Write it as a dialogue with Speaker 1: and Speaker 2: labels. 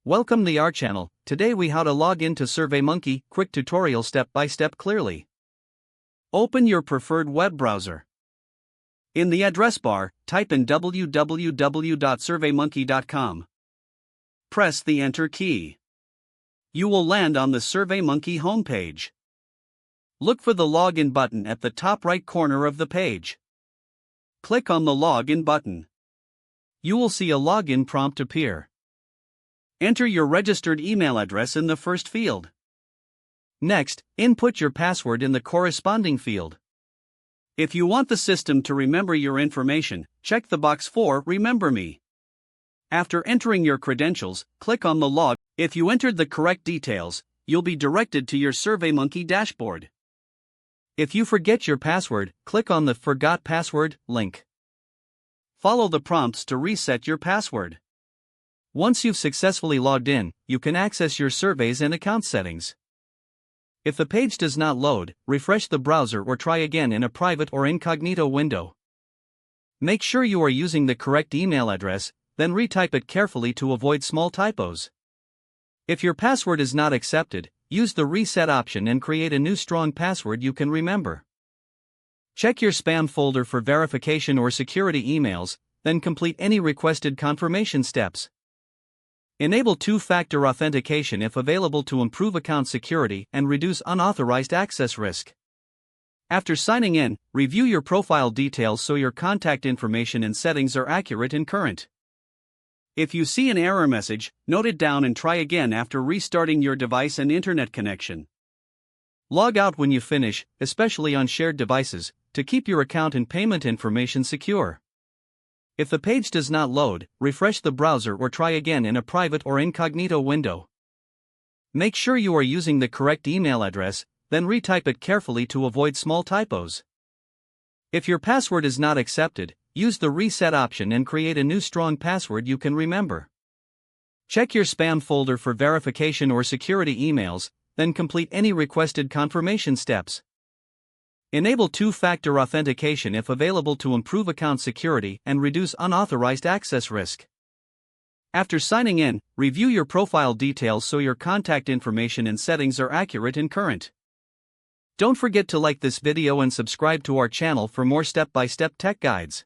Speaker 1: Welcome to our channel. Today we how to log into SurveyMonkey, quick tutorial step by step clearly. Open your preferred web browser. In the address bar, type in www.surveymonkey.com. Press the enter key. You will land on the SurveyMonkey homepage. Look for the login button at the top right corner of the page. Click on the login button. You will see a login prompt appear. Enter your registered email address in the first field. Next, input your password in the corresponding field. If you want the system to remember your information, check the box for Remember Me. After entering your credentials, click on the log. If you entered the correct details, you'll be directed to your SurveyMonkey dashboard. If you forget your password, click on the Forgot Password link. Follow the prompts to reset your password. Once you've successfully logged in, you can access your surveys and account settings. If the page does not load, refresh the browser or try again in a private or incognito window. Make sure you are using the correct email address, then retype it carefully to avoid small typos. If your password is not accepted, use the reset option and create a new strong password you can remember. Check your spam folder for verification or security emails, then complete any requested confirmation steps. Enable two-factor authentication if available to improve account security and reduce unauthorized access risk. After signing in, review your profile details so your contact information and settings are accurate and current. If you see an error message, note it down and try again after restarting your device and internet connection. Log out when you finish, especially on shared devices, to keep your account and payment information secure. If the page does not load, refresh the browser or try again in a private or incognito window. Make sure you are using the correct email address, then retype it carefully to avoid small typos. If your password is not accepted, use the reset option and create a new strong password you can remember. Check your spam folder for verification or security emails, then complete any requested confirmation steps. Enable two-factor authentication if available to improve account security and reduce unauthorized access risk. After signing in, review your profile details so your contact information and settings are accurate and current. Don't forget to like this video and subscribe to our channel for more step-by-step tech guides.